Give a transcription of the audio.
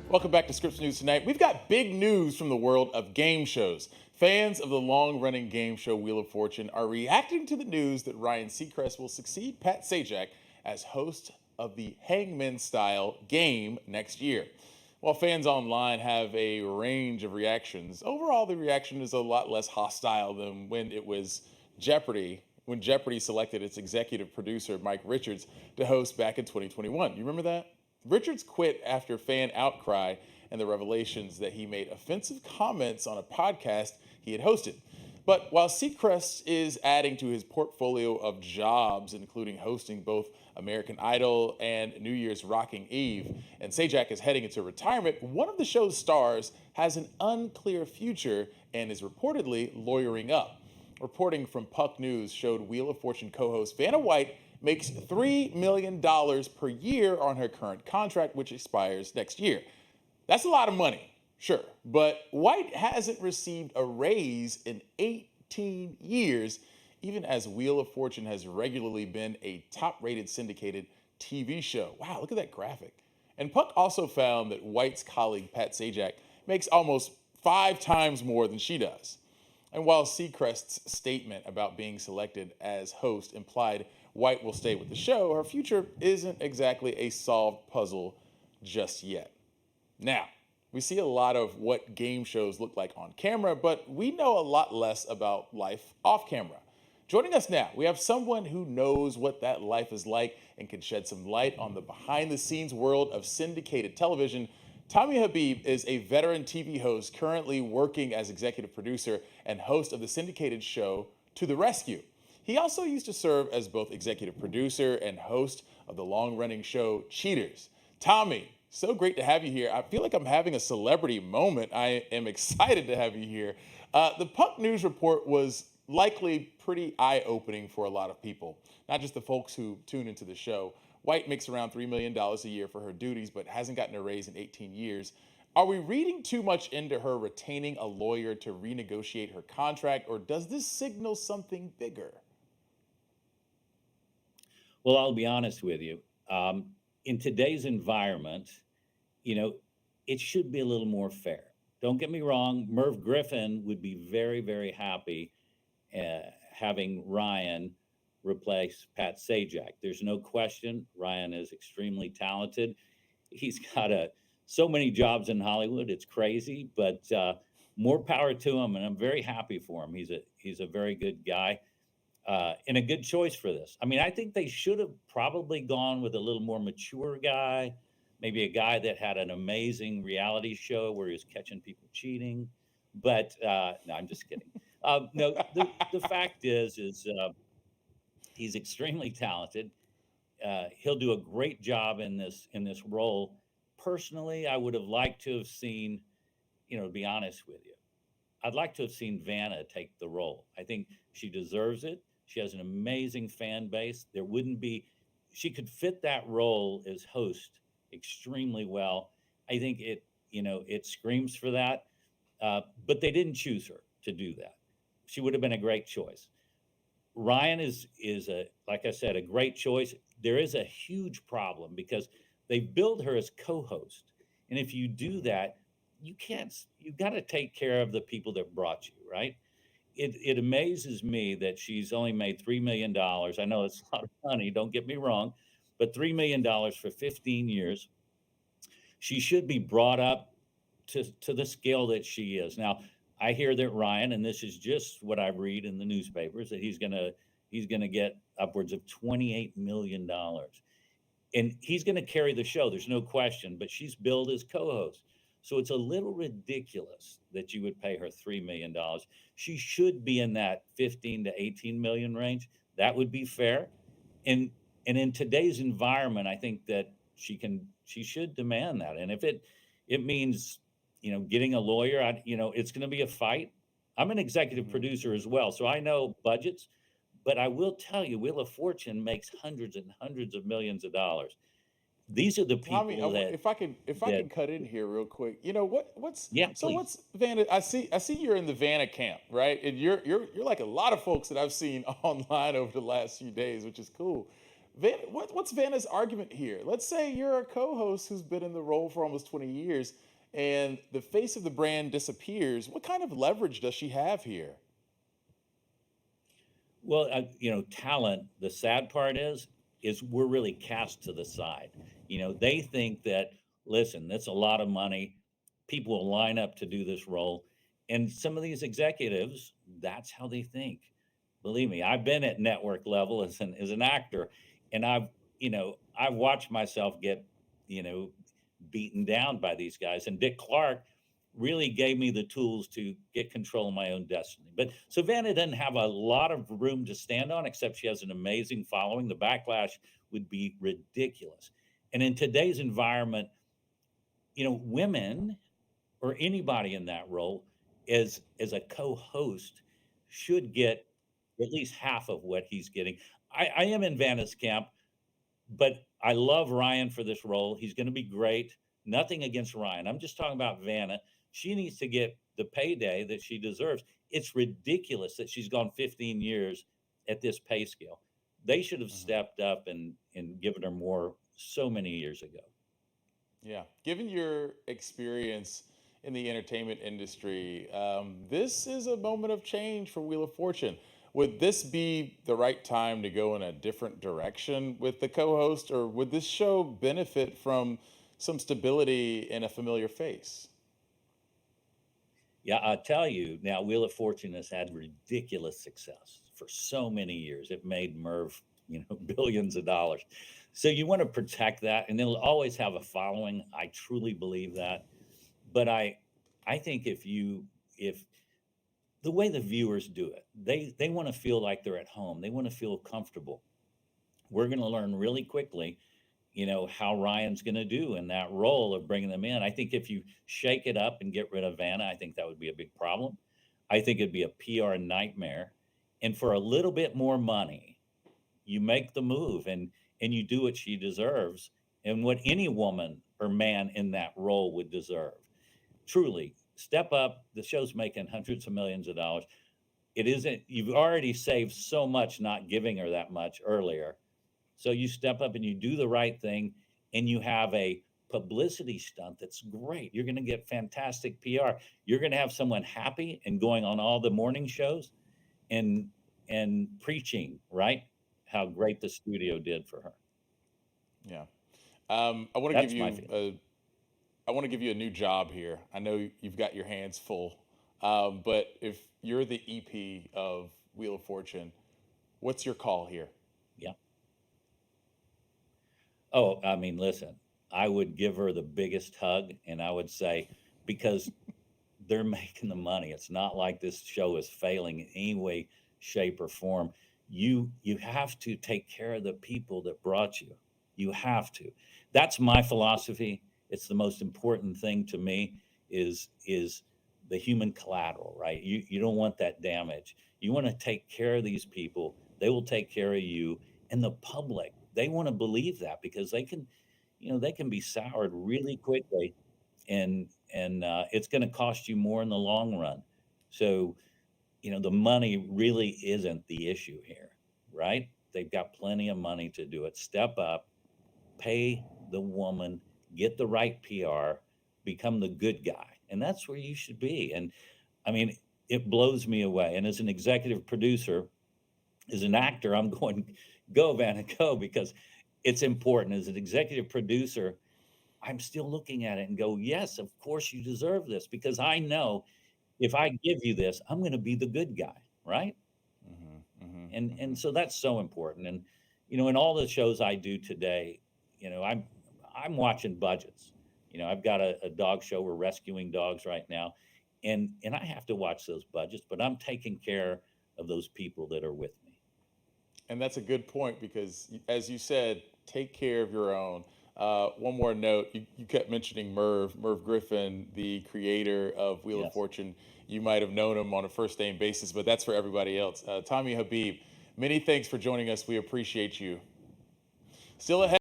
Welcome back to Scripps News Tonight. We've got big news from the world of game shows. Fans of the long-running game show Wheel of Fortune are reacting to the news that Ryan Seacrest will succeed Pat Sajak as host of the Hangman-style game next year. While fans online have a range of reactions, overall the reaction is a lot less hostile than when it was when Jeopardy selected its executive producer Mike Richards to host back in 2021. You remember that? Richards quit after fan outcry and the revelations that he made offensive comments on a podcast he had hosted. But while Seacrest is adding to his portfolio of jobs, including hosting both American Idol and New Year's Rocking Eve, and Sajak is heading into retirement, one of the show's stars has an unclear future and is reportedly lawyering up. Reporting from Puck News showed Wheel of Fortune co-host Vanna White makes $3 million per year on her current contract, which expires next year. That's a lot of money, sure, but White hasn't received a raise in 18 years, even as Wheel of Fortune has regularly been a top-rated syndicated TV show. Wow, look at that graphic. And Puck also found that White's colleague, Pat Sajak, makes almost 5 times more than she does. And while Seacrest's statement about being selected as host implied White will stay with the show, her future isn't exactly a solved puzzle just yet. Now, we see a lot of what game shows look like on camera, but we know a lot less about life off camera. Joining us now, we have someone who knows what that life is like and can shed some light on the behind-the-scenes world of syndicated television. Tommy Habeeb is a veteran TV host currently working as executive producer and host of the syndicated show To the Rescue. He also used to serve as both executive producer and host of the long-running show Cheaters. Tommy, so great to have you here. I feel like I'm having a celebrity moment. I am excited to have you here. The Puck News report was likely pretty eye-opening for a lot of people, not just the folks who tune into the show. White makes around $3 million a year for her duties, but hasn't gotten a raise in 18 years. Are we reading too much into her retaining a lawyer to renegotiate her contract, or does this signal something bigger? Well, I'll be honest with you. In today's environment, it should be a little more fair. Don't get me wrong. Merv Griffin would be very, very happy having Ryan replace Pat Sajak. There's no question. Ryan is extremely talented. He's got so many jobs in Hollywood. It's crazy, but more power to him, and I'm very happy for him. He's a very good guy. And a good choice for this. I mean, I think they should have probably gone with a little more mature guy, maybe a guy that had an amazing reality show where he was catching people cheating. But no, I'm just kidding. No, the fact is he's extremely talented. He'll do a great job in this role. Personally, I would have liked to have seen, to be honest with you, I'd like to have seen Vanna take the role. I think she deserves it. She has an amazing fan base. She could fit that role as host extremely well. I think it screams for that. But they didn't choose her to do that. She would have been a great choice. Ryan is like I said, a great choice. There is a huge problem because they billed her as co-host. And if you do that, you've got to take care of the people that brought you, right? It amazes me that she's only made $3 million. I know it's a lot of money, don't get me wrong, but $3 million for 15 years. She should be brought up to the scale that she is. Now, I hear that Ryan, and this is just what I read in the newspapers, that he's gonna get upwards of $28 million. And he's gonna carry the show, there's no question, but she's billed as co-host. So it's a little ridiculous that you would pay her $3 million. She should be in that 15 to 18 million range. That would be fair. And in today's environment, I think that she should demand that. And if it means, getting a lawyer, it's going to be a fight. I'm an executive producer as well, so I know budgets, but I will tell you, Wheel of Fortune makes hundreds and hundreds of millions of dollars. These are the Tommy, people that if I can cut in here real quick, what's yeah, so please. what's Vanna? I see you're in the Vanna camp, right? And you're like a lot of folks that I've seen online over the last few days, which is cool. What's Vanna's argument here? Let's say you're a co-host who's been in the role for almost 20 years, and the face of the brand disappears. What kind of leverage does she have here? Well, talent, the sad part is we're really cast to the side. They think that, listen, that's a lot of money. People will line up to do this role. And some of these executives, that's how they think. Believe me, I've been at network level as an actor, and I've watched myself get, you know, beaten down by these guys. And Dick Clark really gave me the tools to get control of my own destiny. But Savannah doesn't have a lot of room to stand on, except she has an amazing following. The backlash would be ridiculous. And in today's environment, women or anybody in that role as a co-host should get at least half of what he's getting. I am in Vanna's camp, but I love Ryan for this role. He's going to be great. Nothing against Ryan. I'm just talking about Vanna. She needs to get the payday that she deserves. It's ridiculous that she's gone 15 years at this pay scale. They should have Mhm. stepped up and given her more so many years ago. Yeah. Given your experience in the entertainment industry, this is a moment of change for Wheel of Fortune. Would this be the right time to go in a different direction with the co host, or would this show benefit from some stability and a familiar face? Yeah, I'll tell you now, Wheel of Fortune has had ridiculous success for so many years. It made Merv, billions of dollars. So you want to protect that, and it'll always have a following. I truly believe that. But I think if the way the viewers do it, they want to feel like they're at home. They want to feel comfortable. We're going to learn really quickly, how Ryan's going to do in that role of bringing them in. I think if you shake it up and get rid of Vanna, I think that would be a big problem. I think it'd be a PR nightmare. And for a little bit more money, you make the move and you do what she deserves and what any woman or man in that role would deserve. Truly, step up. The show's making hundreds of millions of dollars. It isn't, you've already saved so much not giving her that much earlier. So you step up and you do the right thing, and you have a publicity stunt that's great. You're going to get fantastic PR. You're going to have someone happy and going on all the morning shows and preaching, right? How great the studio did for her. Yeah. I want to give That's my you feeling. I want to give you a new job here. I know you've got your hands full, but if you're the EP of Wheel of Fortune, what's your call here? Yeah. Oh, I mean, listen, I would give her the biggest hug and I would say, because they're making the money. It's not like this show is failing in any way, shape, or form. You have to take care of the people that brought you. You have to. That's my philosophy. It's the most important thing to me is the human collateral, right? You don't want that damage. You want to take care of these people. They will take care of you. And the public, they want to believe that because they can be soured really quickly and it's going to cost you more in the long run. So, the money really isn't the issue here, right? They've got plenty of money to do it. Step up, pay the woman, get the right PR, become the good guy. And that's where you should be. And I mean, it blows me away. And as an executive producer, as an actor, I'm going, go, Vanna, go, because it's important. As an executive producer, I'm still looking at it and go, yes, of course you deserve this because I know if I give you this, I'm going to be the good guy, right? Hmm. Hmm. And Hmm. so that's so important. And in all the shows I do today, I'm watching budgets. I've got a dog show. We're rescuing dogs right now, and I have to watch those budgets, but I'm taking care of those people that are with me. And that's a good point because, as you said, take care of your own. One more note: you kept mentioning Merv Griffin, the creator of Wheel of Yes. Fortune. You might have known him on a first name basis, but that's for everybody else. Tommy Habeeb, many thanks for joining us. We appreciate you. Still ahead.